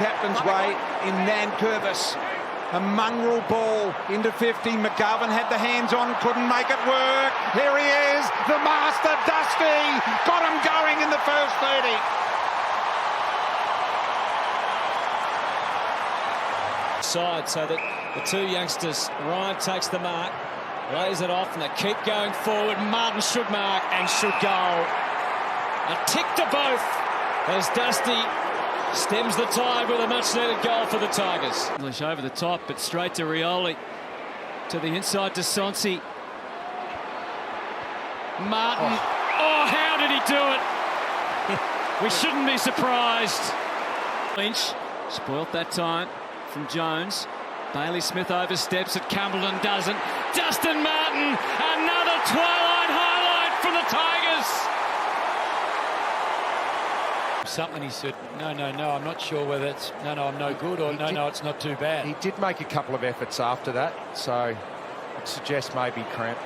Captain's way in Nankervis. A mongrel ball into 50. McGovern had the hands on, couldn't make it work. Here he is, the master, Dusty. Got him going in the first 30. Side so that the two youngsters, Ryan takes the mark, lays it off, and they keep going forward. Martin should mark and should go. A tick to both as Dusty stems the tide with a much-needed goal for the Tigers. English over the top, but straight to Rioli. To the inside to Sonsi. Martin. Oh, how did he do it? We shouldn't be surprised. Lynch spoilt that time from Jones. Bailey Smith oversteps it. Cumberland doesn't. Dustin Martin, another twilight highlight for the Tigers. Something he said, no, I'm not sure whether it's, no, I'm no good, or no, it's not too bad. He did make a couple of efforts after that, so it suggests maybe cramp.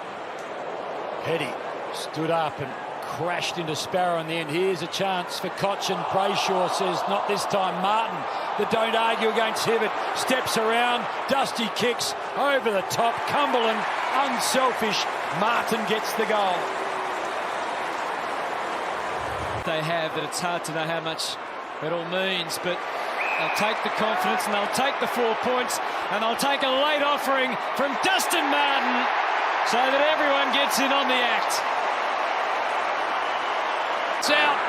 Petty stood up and crashed into Sparrow in the end. Here's a chance for Cochin. Brayshaw says, not this time. Martin, the don't argue against Hibbert, steps around. Dusty kicks over the top. Cumberland, unselfish. Martin gets the goal. They have that it's hard to know how much it all means, but they'll take the confidence and they'll take the 4 points and they'll take a late offering from Dustin Martin so that everyone gets in on the act. It's out.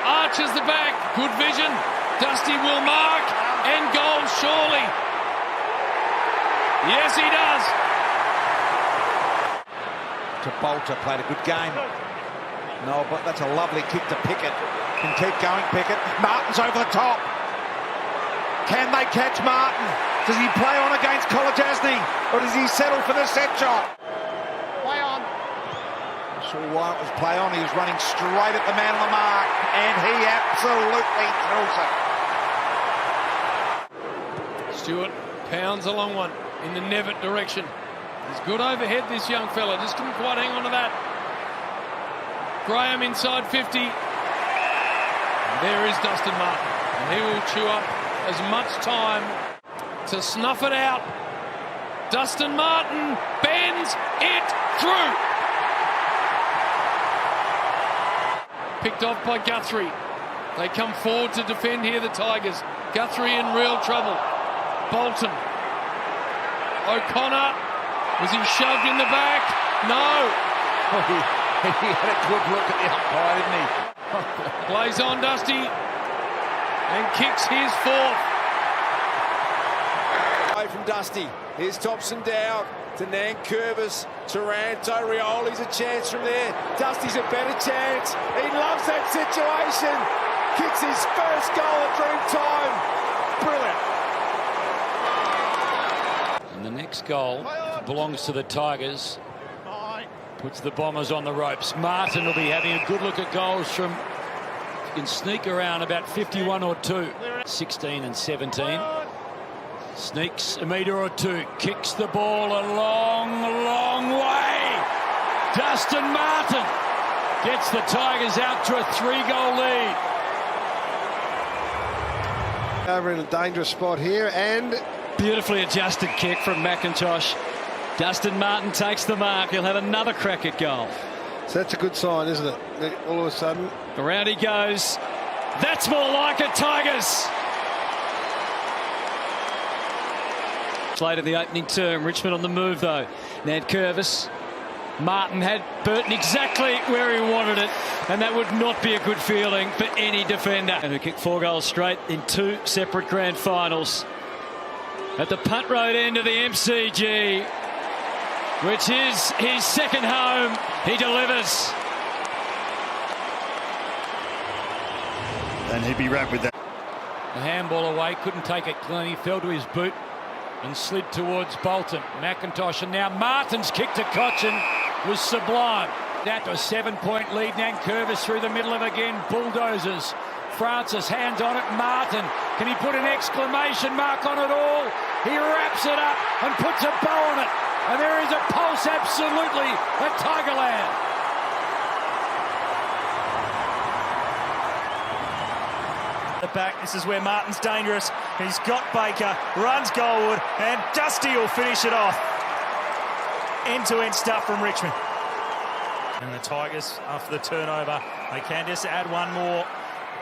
Arches the back. Good vision. Dusty will mark and goal surely. Yes, he does. To Bolter, played a good game. No, but that's a lovely kick to Pickett. Can keep going, Pickett. Martin's over the top. Can they catch Martin? Does he play on against Kolodjasny, or does he settle for the set shot? Play on. I saw why it was play on. He was running straight at the man on the mark, and he absolutely thrills it. Stewart pounds a long one in the Nevitt direction. He's good overhead, this young fella. Just couldn't quite hang on to that. Graham inside 50. And there is Dustin Martin. And he will chew up as much time to snuff it out. Dustin Martin bends it through. Picked off by Guthrie. They come forward to defend here, the Tigers. Guthrie in real trouble. Bolton. O'Connor. Was he shoved in the back? No. He had a good look at the umpire, didn't he? Plays on Dusty and kicks his fourth. Away from Dusty. Here's Thompson down to Nankervis. Taranto, Rioli's a chance from there. Dusty's a better chance. He loves that situation. Kicks his first goal at dream time. Brilliant. And the next goal belongs to the Tigers. Puts the Bombers on the ropes. Martin will be having a good look at goals from, you can sneak around about 51 or 2. 16 and 17. Sneaks a metre or two. Kicks the ball a long way. Dustin Martin gets the Tigers out to a 3-goal lead. Over in a dangerous spot here, and Beautifully adjusted kick from McIntosh. Dustin Martin takes the mark. He'll have another crack at goal. so that's a good sign, isn't it? All of a sudden. Around he goes. That's more like it, Tigers. Late in the opening term. Richmond on the move, though. Nankervis. Martin had Burton exactly where he wanted it, and that would not be a good feeling for any defender. And who kicked 4 goals straight in 2 separate grand finals. At the punt road end of the MCG, which is his second home, he delivers. And he'd be wrapped with that. The handball away, couldn't take it clean. He fell to his boot and slid towards Bolton. McIntosh, and now Martin's kick to Cochin was sublime. That to a 7-point lead. Nankervis through the middle of again. Bulldozers. Francis, hands on it. Martin, can he put an exclamation mark on it all? He wraps it up and puts a bow on it. And there is a pulse absolutely at Tigerland. The back. This is where Martin's dangerous. He's got Baker, runs goalward, and Dusty will finish it off. End-to-end stuff from Richmond. And the Tigers, after the turnover, they can just add one more.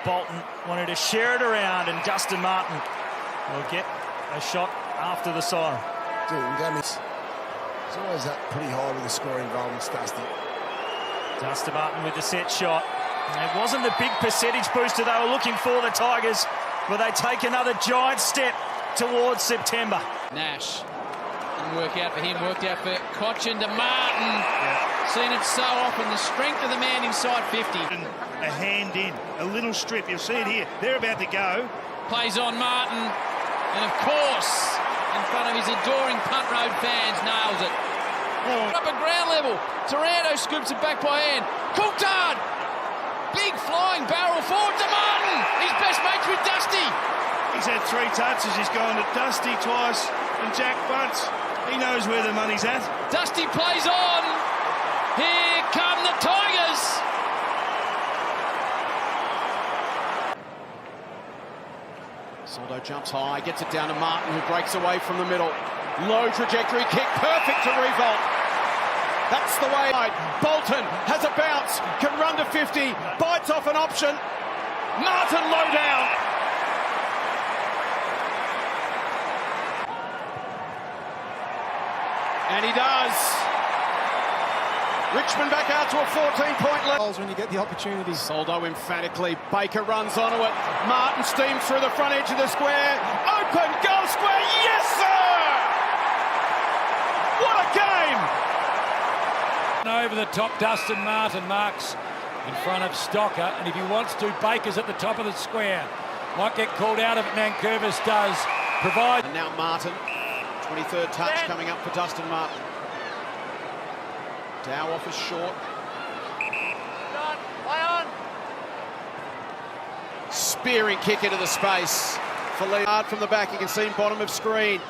Bolton wanted to share it around, and Dustin Martin will get a shot after the siren. It's always up pretty high with the scoring involvements, Dusty. Dustin Martin with the set shot. And it wasn't the big percentage booster they were looking for, the Tigers, but they take another giant step towards September. Nash. Didn't work out for him, worked out for Cochin to Martin. Seen it so often, the strength of the man inside 50. A hand in, a little strip, you'll see it here. They're about to go. Plays on Martin, and of course, in front of his adoring Punt Road fans, nails it. Up at ground level, Taranto scoops it back by hand. Coulthard, big flying barrel forward to Martin. He's best mates with Dusty. He's had 3 touches. He's gone to Dusty twice and Jack once. He knows where the money's at. Dusty plays on. Here come the Tigers. Soldo jumps high, gets it down to Martin, who breaks away from the middle. Low trajectory kick, perfect to revolt. That's the way. Bolton has a bounce, can run to 50, bites off an option. Martin low down. And he does. Richmond back out to a 14-point lead. When you get the opportunity. Soldo emphatically. Baker runs onto it. Martin steams through the front edge of the square. Open goal square. Yes, sir! What a game! Over the top, Dustin Martin marks in front of Stocker, and if he wants to, Baker's at the top of the square. Might get called out if Nankervis does. Provide. And now Martin. 23rd touch coming up for Dustin Martin. Dow off is short. Spearing kick into the space. For Leonard from the back, you can see him bottom of screen.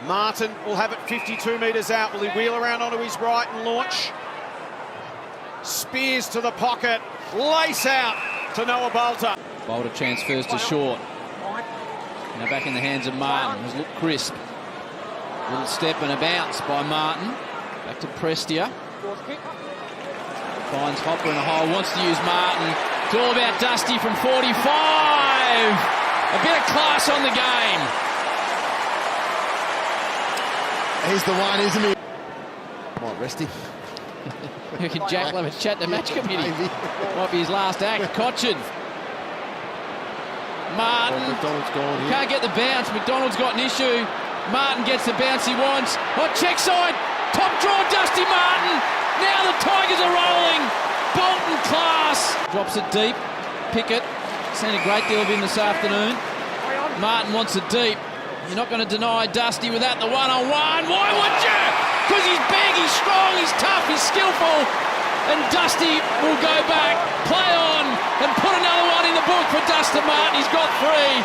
Martin will have it 52 metres out. Will he wheel around onto his right and launch? Spears to the pocket. Lace out to Noah Bolter. Bolter transfers to short. Now back in the hands of Martin. Has looked crisp. Little step and a bounce by Martin. Back to Prestia. Finds Hopper in a hole. Wants to use Martin. It's all about Dusty from 45. A bit of class on the game. He's the one, isn't he? Come on, rest him. You reckon Jack will have a chat to match committee? Might be his last act. Cochin. Martin. Can't get the bounce. McDonald's got an issue. Martin gets the bounce he wants. On check side. Top draw, Dusty Martin. Now the Tigers are rolling. Bolton class. Drops it deep. Pickett. Seen a great deal of him this afternoon. Martin wants it deep. You're not going to deny Dusty without the one-on-one. Why would you? Because he's big, he's strong, he's tough, he's skillful. And Dusty will go back, play on, and put another one in the book for Dustin Martin. He's got 3.